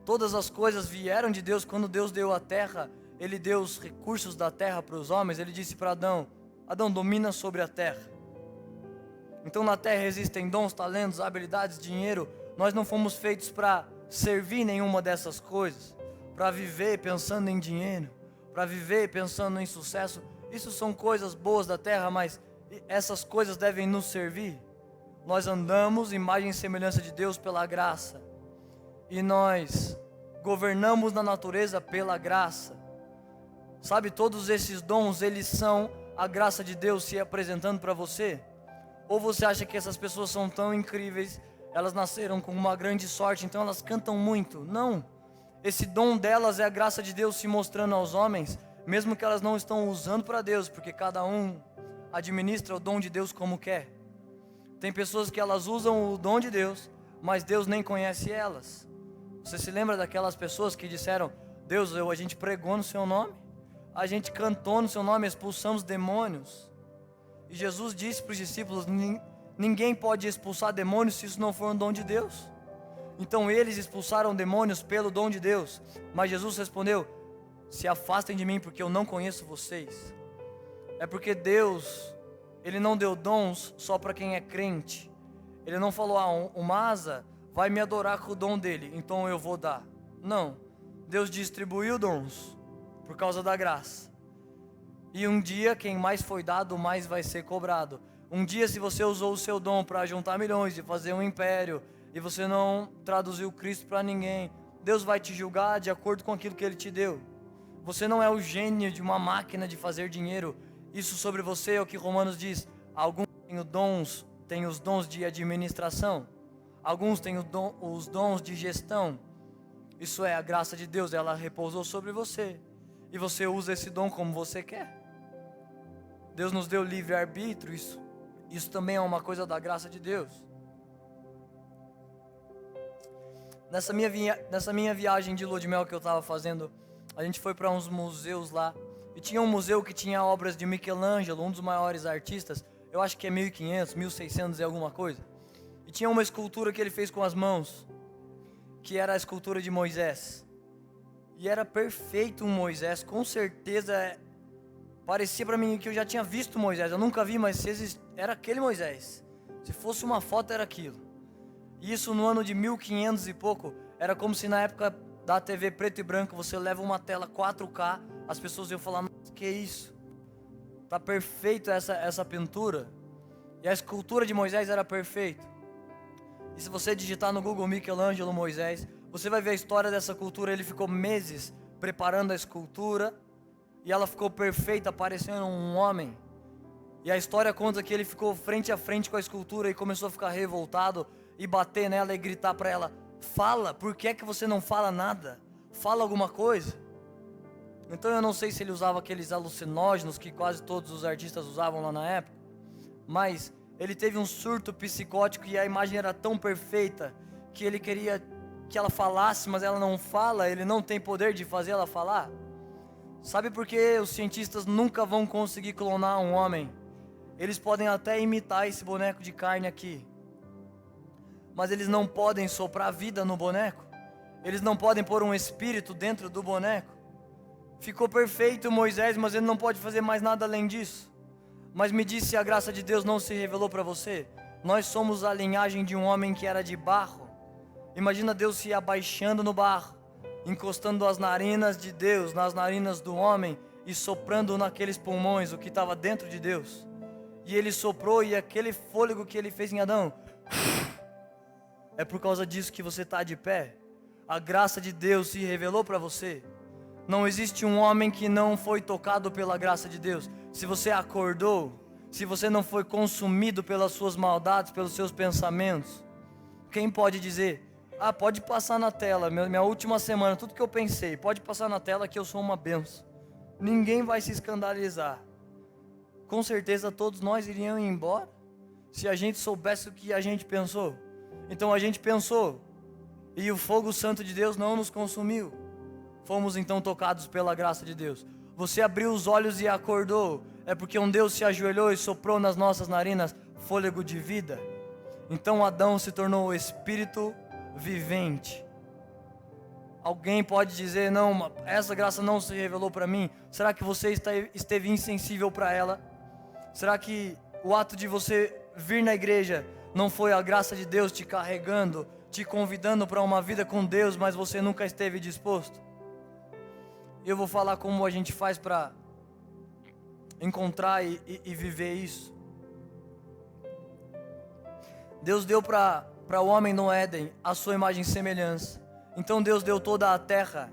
Todas as coisas vieram de Deus. Quando Deus deu a terra, Ele deu os recursos da terra para os homens, Ele disse para Adão, Adão, domina sobre a terra. Então na terra existem dons, talentos, habilidades, dinheiro. Nós não fomos feitos para servir nenhuma dessas coisas, para viver pensando em dinheiro, para viver pensando em sucesso. Isso são coisas boas da terra, mas essas coisas devem nos servir. Nós andamos imagem e semelhança de Deus pela graça, e nós governamos na natureza pela graça. Sabe, todos esses dons, eles são a graça de Deus se apresentando para você? Ou você acha que essas pessoas são tão incríveis, elas nasceram com uma grande sorte, então elas cantam muito? Não, esse dom delas é a graça de Deus se mostrando aos homens, mesmo que elas não estão usando para Deus, porque cada um administra o dom de Deus como quer. Tem pessoas que elas usam o dom de Deus, mas Deus nem conhece elas. Você se lembra daquelas pessoas que disseram, Deus, a gente pregou no seu nome, a gente cantou no seu nome, expulsamos demônios. E Jesus disse para os discípulos, ninguém pode expulsar demônios se isso não for um dom de Deus. Então eles expulsaram demônios pelo dom de Deus. Mas Jesus respondeu, se afastem de mim porque eu não conheço vocês. É porque Deus, Ele não deu dons só para quem é crente. Ele não falou, o Maza vai me adorar com o dom dele, então eu vou dar. Não, Deus distribuiu dons por causa da graça. E um dia, quem mais foi dado, mais vai ser cobrado. Um dia, se você usou o seu dom para juntar milhões e fazer um império, e você não traduziu Cristo para ninguém, Deus vai te julgar de acordo com aquilo que Ele te deu. Você não é o gênio de uma máquina de fazer dinheiro. Isso sobre você é o que Romanos diz. Alguns têm os dons de administração. Alguns têm os dons de gestão. Isso é a graça de Deus, ela repousou sobre você. E você usa esse dom como você quer. Deus nos deu livre-arbítrio, isso também é uma coisa da graça de Deus. Nessa minha viagem de lua de mel que eu estava fazendo, a gente foi para uns museus lá. E tinha um museu que tinha obras de Michelangelo, um dos maiores artistas. Eu acho que é 1500, 1600 e alguma coisa. E tinha uma escultura que ele fez com as mãos, que era a escultura de Moisés. E era perfeito um Moisés, com certeza. Parecia para mim que eu já tinha visto Moisés. Eu nunca vi, mas era aquele Moisés. Se fosse uma foto, era aquilo. E isso no ano de 1500 e pouco. Era como se na época da TV preto e branco, você leva uma tela 4K, as pessoas iam falar, nossa, que é isso? Tá perfeito essa pintura. E a escultura de Moisés era perfeita. E se você digitar no Google Michelangelo Moisés, você vai ver a história dessa cultura. Ele ficou meses preparando a escultura. e ela ficou perfeita, parecendo um homem. E a história conta que ele ficou frente a frente com a escultura e começou a ficar revoltado e bater nela e gritar para ela: fala, por que é que você não fala nada? Fala alguma coisa. Então eu não sei se ele usava aqueles alucinógenos que quase todos os artistas usavam lá na época, mas ele teve um surto psicótico e a imagem era tão perfeita que ele queria que ela falasse, mas ela não fala, ele não tem poder de fazer ela falar. Sabe por que os cientistas nunca vão conseguir clonar um homem? Eles podem até imitar esse boneco de carne aqui, mas eles não podem soprar vida no boneco. Eles não podem pôr um espírito dentro do boneco. Ficou perfeito Moisés, mas ele não pode fazer mais nada além disso. Mas me diz se a graça de Deus não se revelou para você. Nós somos a linhagem de um homem que era de barro. Imagina Deus se abaixando no barro, encostando as narinas de Deus nas narinas do homem e soprando naqueles pulmões o que estava dentro de Deus. E ele soprou, e aquele fôlego que ele fez em Adão, é por causa disso que você está de pé. A graça de Deus se revelou para você. Não existe um homem que não foi tocado pela graça de Deus. Se você acordou, se você não foi consumido pelas suas maldades, pelos seus pensamentos, quem pode dizer: ah, pode passar na tela, minha última semana, tudo que eu pensei, pode passar na tela que eu sou uma benção. Ninguém vai se escandalizar. Com certeza todos nós iríamos embora se a gente soubesse o que a gente pensou. Então a gente pensou, e o fogo santo de Deus não nos consumiu. Fomos então tocados pela graça de Deus. Você abriu os olhos e acordou, é porque um Deus se ajoelhou e soprou nas nossas narinas fôlego de vida. Então Adão se tornou o espírito vivente. Alguém pode dizer: não, essa graça não se revelou para mim. Será que você esteve insensível para ela? Será que o ato de você vir na igreja não foi a graça de Deus te carregando, te convidando para uma vida com Deus, mas você nunca esteve disposto? Eu vou falar como a gente faz para encontrar e viver isso. Deus deu para o homem no Éden a sua imagem e semelhança. Então Deus deu toda a terra,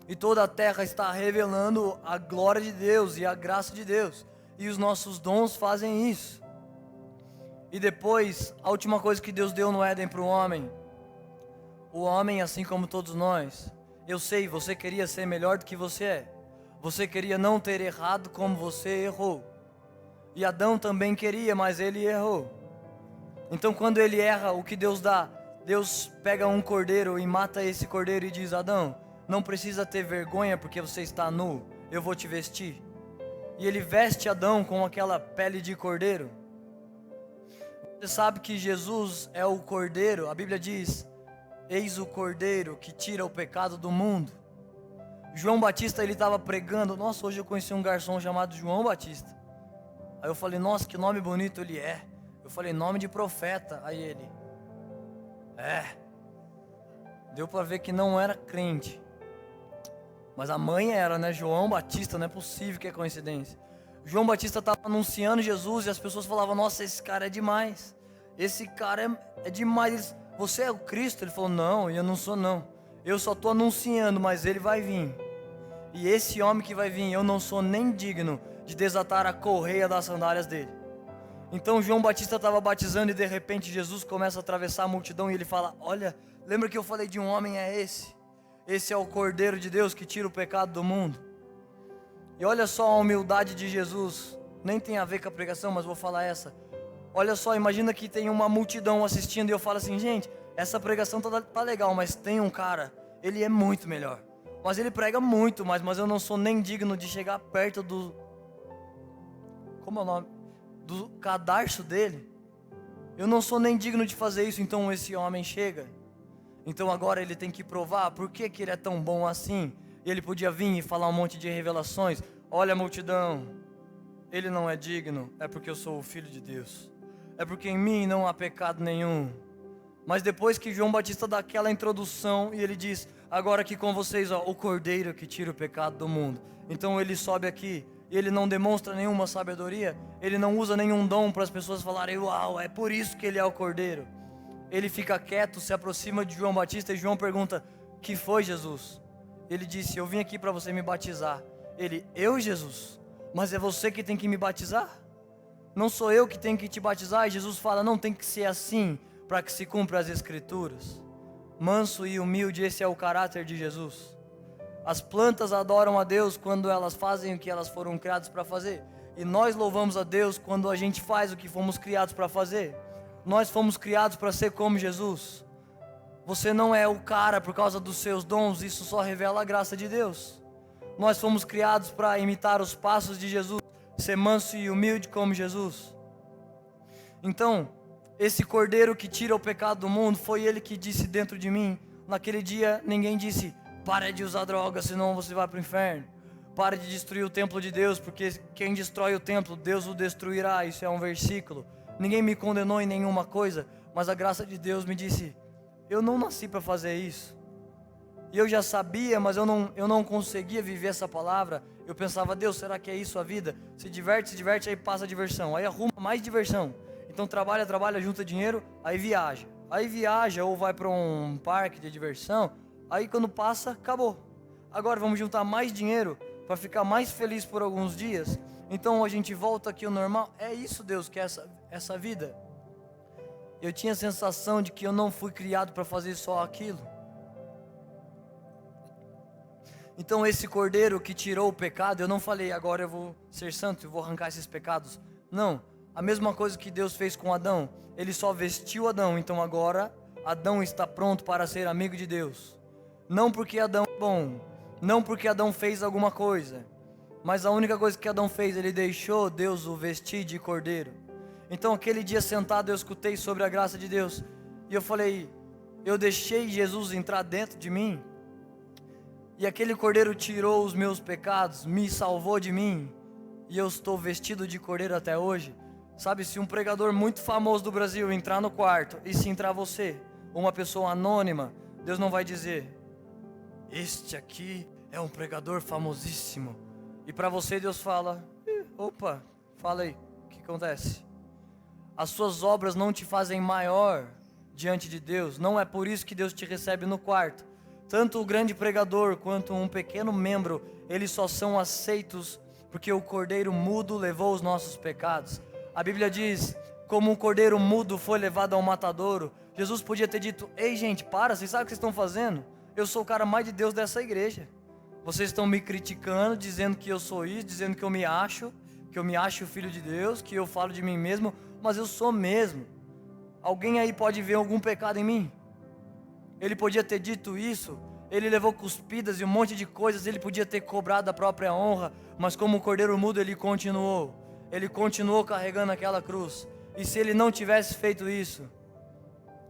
e toda a terra está revelando a glória de Deus e a graça de Deus, e os nossos dons fazem isso. E depois, a última coisa que Deus deu no Éden para o homem, assim como todos nós, eu sei, você queria ser melhor do que você é, você queria não ter errado como você errou, e Adão também queria, mas ele errou. Então quando ele erra, o que Deus dá? Deus pega um cordeiro e mata esse cordeiro e diz: Adão, não precisa ter vergonha porque você está nu, eu vou te vestir. E ele veste Adão com aquela pele de cordeiro. Você sabe que Jesus é o cordeiro, a Bíblia diz: eis o cordeiro que tira o pecado do mundo. João Batista, ele estava pregando. Nossa, hoje eu conheci um garçom chamado João Batista. Aí eu falei: nossa, que nome bonito ele é. Eu falei: nome de profeta. Aí ele: deu para ver que não era crente, mas a mãe era, né? João Batista, não é possível que é coincidência. João Batista estava anunciando Jesus e as pessoas falavam: nossa, esse cara é demais, esse cara é demais. Você é o Cristo? Ele falou: não, eu não sou não, eu só estou anunciando, mas ele vai vir. E esse homem que vai vir, eu não sou nem digno de desatar a correia das sandálias dele. Então João Batista estava batizando e de repente Jesus começa a atravessar a multidão e ele fala: olha, lembra que eu falei de um homem? É esse. Esse é o Cordeiro de Deus que tira o pecado do mundo. E olha só a humildade de Jesus. Nem tem a ver com a pregação, mas vou falar essa. Olha só, imagina que tem uma multidão assistindo e eu falo assim: gente, essa pregação tá legal, mas tem um cara, ele é muito melhor, mas ele prega muito mais, mas eu não sou nem digno de chegar perto do... como é o nome? Do cadarço dele. Eu não sou nem digno de fazer isso. Então esse homem chega. Então agora ele tem que provar por que ele é tão bom assim. E ele podia vir e falar um monte de revelações. Olha, multidão, ele não é digno, é porque eu sou o Filho de Deus, é porque em mim não há pecado nenhum. Mas depois que João Batista dá aquela introdução e ele diz: agora aqui com vocês, ó, o Cordeiro que tira o pecado do mundo. Então ele sobe aqui e ele não demonstra nenhuma sabedoria, ele não usa nenhum dom para as pessoas falarem: uau, é por isso que ele é o Cordeiro. Ele fica quieto, se aproxima de João Batista e João pergunta: que foi, Jesus? Ele disse: eu vim aqui para você me batizar. Ele, eu, Jesus? Mas é você que tem que me batizar? Não sou eu que tenho que te batizar? E Jesus fala, não, tem que ser assim, para que se cumpra as Escrituras. Manso e humilde, esse é o caráter de Jesus. As plantas adoram a Deus quando elas fazem o que elas foram criadas para fazer. E nós louvamos a Deus quando a gente faz o que fomos criados para fazer. Nós fomos criados para ser como Jesus. Você não é o cara por causa dos seus dons, isso só revela a graça de Deus. Nós fomos criados para imitar os passos de Jesus, ser manso e humilde como Jesus. Então, esse cordeiro que tira o pecado do mundo, foi ele que disse dentro de mim. Naquele dia, ninguém disse, para de usar droga, senão você vai para o inferno. Pare de destruir o templo de Deus, porque quem destrói o templo, Deus o destruirá. Isso é um versículo. Ninguém me condenou em nenhuma coisa, mas a graça de Deus me disse, eu não nasci para fazer isso. E eu já sabia, mas eu não conseguia viver essa palavra. Eu pensava, Deus, será que é isso a vida? Se diverte, aí passa a diversão, aí arruma mais diversão. Então trabalha, junta dinheiro, aí viaja. Aí viaja ou vai para um parque de diversão, aí quando passa, acabou. Agora vamos juntar mais dinheiro para ficar mais feliz por alguns dias. Então a gente volta aqui ao normal. É isso, Deus, que é essa vida. Eu tinha a sensação de que eu não fui criado para fazer só aquilo. Então esse cordeiro que tirou o pecado, eu não falei, agora eu vou ser santo e vou arrancar esses pecados. Não, a mesma coisa que Deus fez com Adão. Ele só vestiu Adão, então agora Adão está pronto para ser amigo de Deus. Não porque Adão é bom, não porque Adão fez alguma coisa, mas a única coisa que Adão fez, ele deixou Deus o vestir de cordeiro. Então aquele dia sentado eu escutei sobre a graça de Deus, e eu falei, eu deixei Jesus entrar dentro de mim, e aquele cordeiro tirou os meus pecados, me salvou de mim, e eu estou vestido de cordeiro até hoje. Sabe, se um pregador muito famoso do Brasil entrar no quarto, e se entrar você, uma pessoa anônima, Deus não vai dizer, este aqui é um pregador famosíssimo. E para você Deus fala, opa, fala aí, o que acontece? As suas obras não te fazem maior diante de Deus, não é por isso que Deus te recebe no quarto. Tanto o grande pregador quanto um pequeno membro, eles só são aceitos porque o cordeiro mudo levou os nossos pecados. A Bíblia diz, como um cordeiro mudo foi levado ao matadouro. Jesus podia ter dito, ei gente, para, vocês sabem o que vocês estão fazendo? Eu sou o cara mais de Deus dessa igreja. Vocês estão me criticando, dizendo que eu sou isso, dizendo que eu me acho filho de Deus, que eu falo de mim mesmo, mas eu sou mesmo. Alguém aí pode ver algum pecado em mim? Ele podia ter dito isso, ele levou cuspidas e um monte de coisas, ele podia ter cobrado a própria honra, mas como o cordeiro mudo ele continuou carregando aquela cruz. E se ele não tivesse feito isso,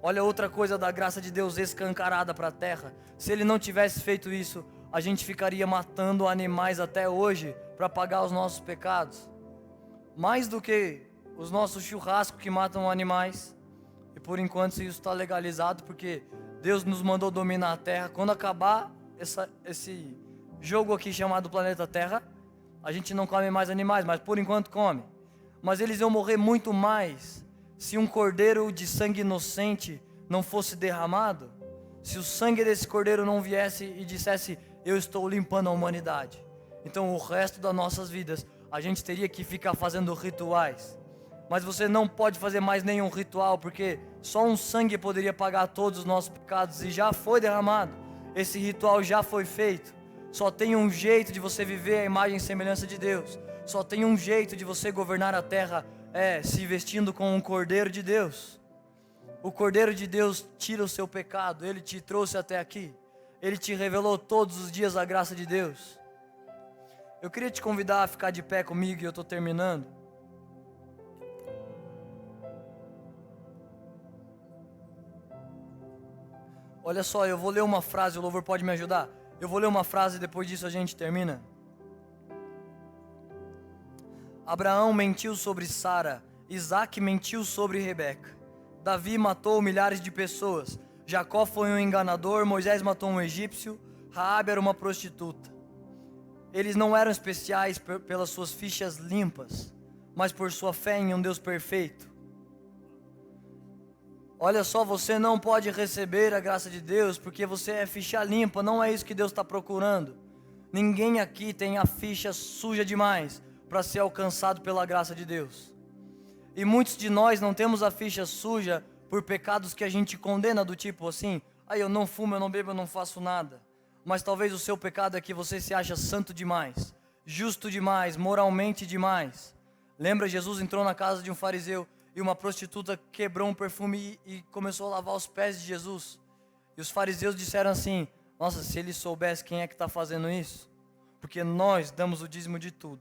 olha outra coisa da graça de Deus escancarada para a terra, se ele não tivesse feito isso, a gente ficaria matando animais até hoje para pagar os nossos pecados, mais do que os nossos churrascos que matam animais. E por enquanto isso está legalizado, porque Deus nos mandou dominar a terra. Quando acabar esse jogo aqui chamado planeta Terra, a gente não come mais animais, mas por enquanto come. Mas eles iam morrer muito mais se um cordeiro de sangue inocente não fosse derramado. Se o sangue desse cordeiro não viesse e dissesse, eu estou limpando a humanidade. Então o resto das nossas vidas, a gente teria que ficar fazendo rituais. Mas você não pode fazer mais nenhum ritual, porque só um sangue poderia pagar todos os nossos pecados, e já foi derramado. Esse ritual já foi feito. Só tem um jeito de você viver a imagem e semelhança de Deus. Só tem um jeito de você governar a terra, se vestindo com um cordeiro de Deus. O cordeiro de Deus tira o seu pecado, ele te trouxe até aqui. Ele te revelou todos os dias a graça de Deus. Eu queria te convidar a ficar de pé comigo, e eu estou terminando. Olha só, eu vou ler uma frase, o louvor pode me ajudar? Eu vou ler uma frase e depois disso a gente termina. Abraão mentiu sobre Sara, Isaac mentiu sobre Rebeca, Davi matou milhares de pessoas, Jacó foi um enganador, Moisés matou um egípcio, Raabe era uma prostituta. Eles não eram especiais pelas suas fichas limpas, mas por sua fé em um Deus perfeito. Olha só, você não pode receber a graça de Deus porque você é ficha limpa, não é isso que Deus está procurando. Ninguém aqui tem a ficha suja demais para ser alcançado pela graça de Deus. E muitos de nós não temos a ficha suja por pecados que a gente condena, do tipo assim: eu não fumo, eu não bebo, eu não faço nada. Mas talvez o seu pecado é que você se acha santo demais, justo demais, moralmente demais. Lembra, Jesus entrou na casa de um fariseu e uma prostituta quebrou um perfume e começou a lavar os pés de Jesus. E os fariseus disseram assim: nossa, se ele soubesse quem é que está fazendo isso. Porque nós damos o dízimo de tudo.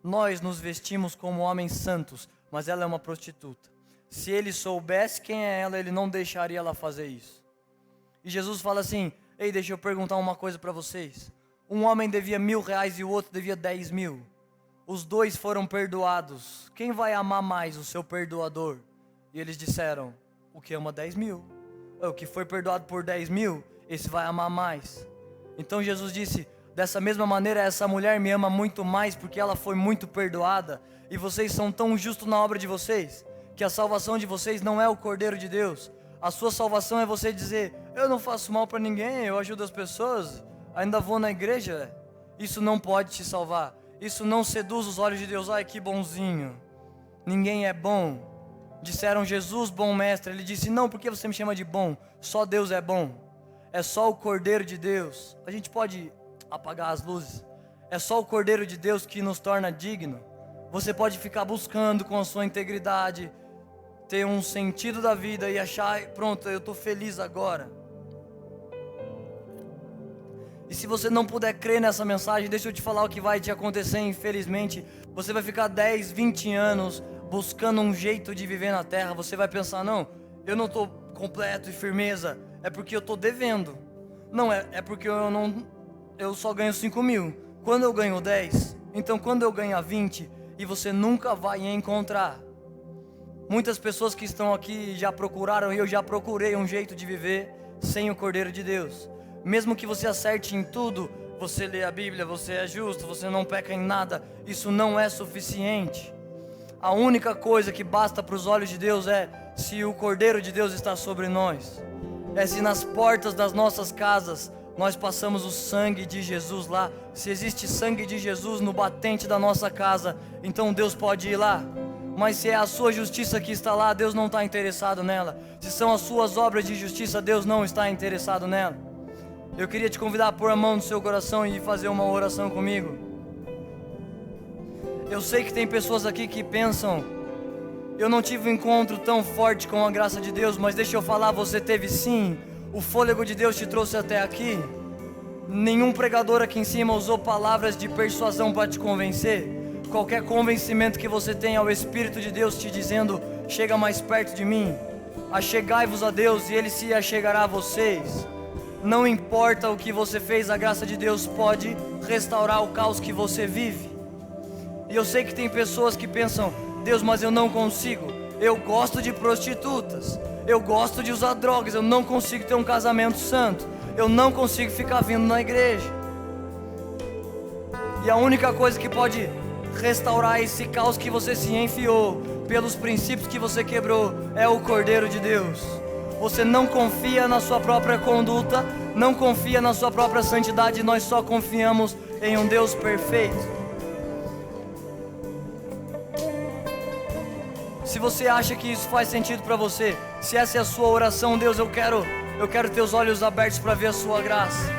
Nós nos vestimos como homens santos, mas ela é uma prostituta. Se ele soubesse quem é ela, ele não deixaria ela fazer isso. E Jesus fala assim: ei, deixa eu perguntar uma coisa para vocês. Um homem devia R$1.000 e o outro devia 10.000. Os dois foram perdoados. Quem vai amar mais o seu perdoador? E eles disseram: o que ama 10.000. O que foi perdoado por 10.000, esse vai amar mais. Então Jesus disse: dessa mesma maneira essa mulher me ama muito mais, porque ela foi muito perdoada. E vocês são tão justos na obra de vocês, que a salvação de vocês não é o Cordeiro de Deus. A sua salvação é você dizer: eu não faço mal para ninguém, eu ajudo as pessoas, ainda vou na igreja. Isso não pode te salvar. Isso não seduz os olhos de Deus. Ai, que bonzinho. Ninguém é bom. Disseram: Jesus, bom mestre. Ele disse: não, porque você me chama de bom? Só Deus é bom. É só o Cordeiro de Deus. A gente pode apagar as luzes. É só o Cordeiro de Deus que nos torna digno. Você pode ficar buscando com a sua integridade ter um sentido da vida e achar: pronto, eu estou feliz agora. E se você não puder crer nessa mensagem, deixa eu te falar o que vai te acontecer. Infelizmente, você vai ficar 10, 20 anos buscando um jeito de viver na terra. Você vai pensar: não, eu não estou completo e firmeza, é porque eu estou devendo. Não, é porque eu só ganho 5.000. Quando eu ganho 10, então quando eu ganhar 20, e você nunca vai encontrar. Muitas pessoas que estão aqui já procuraram, e eu já procurei um jeito de viver sem o Cordeiro de Deus. Mesmo que você acerte em tudo, você lê a Bíblia, você é justo, você não peca em nada, isso não é suficiente. A única coisa que basta para os olhos de Deus é se o Cordeiro de Deus está sobre nós. É se nas portas das nossas casas nós passamos o sangue de Jesus lá. Se existe sangue de Jesus no batente da nossa casa, então Deus pode ir lá. Mas se é a sua justiça que está lá, Deus não está interessado nela. Se são as suas obras de justiça, Deus não está interessado nela. Eu queria te convidar a pôr a mão no seu coração e fazer uma oração comigo. Eu sei que tem pessoas aqui que pensam: eu não tive um encontro tão forte com a graça de Deus. Mas deixa eu falar, você teve sim. O fôlego de Deus te trouxe até aqui. Nenhum pregador aqui em cima usou palavras de persuasão para te convencer. Qualquer convencimento que você tenha, o Espírito de Deus te dizendo: chega mais perto de mim. Achegai-vos a Deus e Ele se achegará a vocês. Não importa o que você fez, a graça de Deus pode restaurar o caos que você vive. E eu sei que tem pessoas que pensam: Deus, mas eu não consigo. Eu gosto de prostitutas, eu gosto de usar drogas, eu não consigo ter um casamento santo, eu não consigo ficar vindo na igreja. E a única coisa que pode restaurar esse caos que você se enfiou, pelos princípios que você quebrou, é o Cordeiro de Deus. Você não confia na sua própria conduta, não confia na sua própria santidade, nós só confiamos em um Deus perfeito. Se você acha que isso faz sentido para você, se essa é a sua oração: Deus, eu quero ter os olhos abertos para ver a sua graça.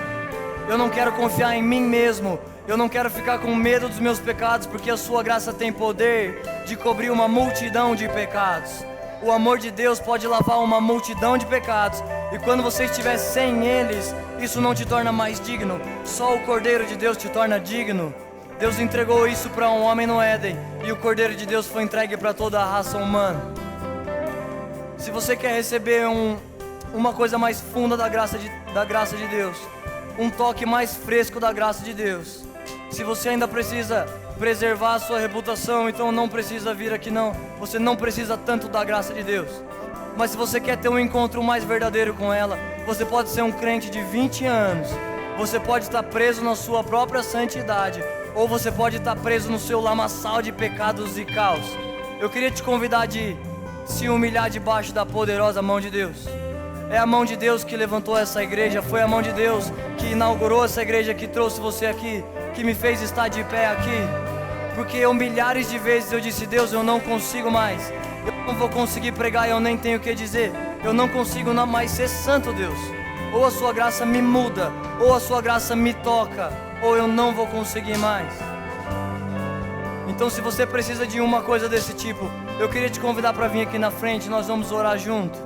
Eu não quero confiar em mim mesmo, eu não quero ficar com medo dos meus pecados, porque a sua graça tem poder de cobrir uma multidão de pecados. O amor de Deus pode lavar uma multidão de pecados, e quando você estiver sem eles, isso não te torna mais digno. Só o Cordeiro de Deus te torna digno. Deus entregou isso para um homem no Éden, e o Cordeiro de Deus foi entregue para toda a raça humana. Se você quer receber uma coisa mais funda da graça de Deus, um toque mais fresco da graça de Deus, se você ainda precisa preservar a sua reputação, então não precisa vir aqui não. Você não precisa tanto da graça de Deus. Mas se você quer ter um encontro mais verdadeiro com ela, você pode ser um crente de 20 anos, você pode estar preso na sua própria santidade, ou você pode estar preso no seu lamaçal de pecados e caos. Eu queria te convidar de se humilhar debaixo da poderosa mão de Deus. É a mão de Deus que levantou essa igreja, foi a mão de Deus que inaugurou essa igreja, que trouxe você aqui, que me fez estar de pé aqui. Porque milhares de vezes eu disse: Deus, eu não consigo mais, eu não vou conseguir pregar, eu nem tenho o que dizer, eu não consigo mais ser santo, Deus. Ou a sua graça me muda, ou a sua graça me toca, ou eu não vou conseguir mais. Então, se você precisa de uma coisa desse tipo, eu queria te convidar para vir aqui na frente, nós vamos orar junto.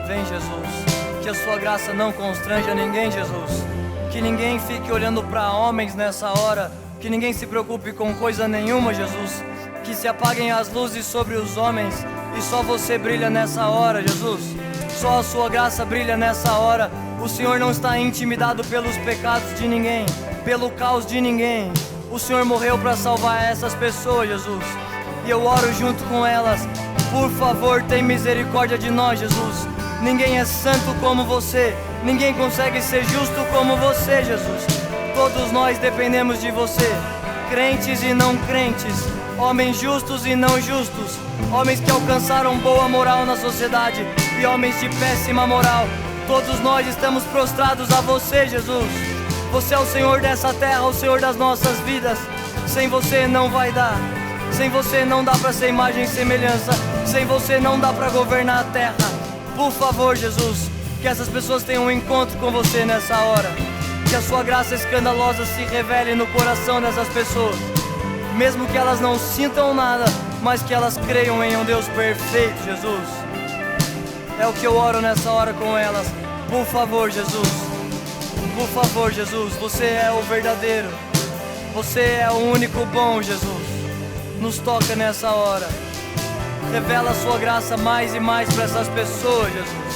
Vem, Jesus, que a sua graça não constranja ninguém, Jesus. Que ninguém fique olhando para homens nessa hora, que ninguém se preocupe com coisa nenhuma, Jesus. Que se apaguem as luzes sobre os homens e só você brilha nessa hora, Jesus. Só a sua graça brilha nessa hora. O Senhor não está intimidado pelos pecados de ninguém, pelo caos de ninguém. O Senhor morreu para salvar essas pessoas, Jesus. E eu oro junto com elas. Por favor, tem misericórdia de nós, Jesus. Ninguém é santo como você, ninguém consegue ser justo como você, Jesus. Todos nós dependemos de você, crentes e não crentes, homens justos e não justos, homens que alcançaram boa moral na sociedade e homens de péssima moral. Todos nós estamos prostrados a você, Jesus. Você é o Senhor dessa terra, o Senhor das nossas vidas. Sem você não vai dar, sem você não dá para ser imagem e semelhança, sem você não dá para governar a terra. Por favor, Jesus, que essas pessoas tenham um encontro com você nessa hora. Que a sua graça escandalosa se revele no coração dessas pessoas. Mesmo que elas não sintam nada, mas que elas creiam em um Deus perfeito, Jesus. É o que eu oro nessa hora com elas. Por favor, Jesus. Por favor, Jesus, você é o verdadeiro. Você é o único bom, Jesus. Nos toca nessa hora. Revela a sua graça mais e mais para essas pessoas, Jesus.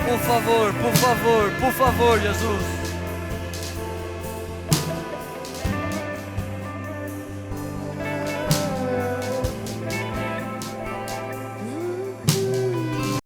Por favor, por favor, por favor, Jesus.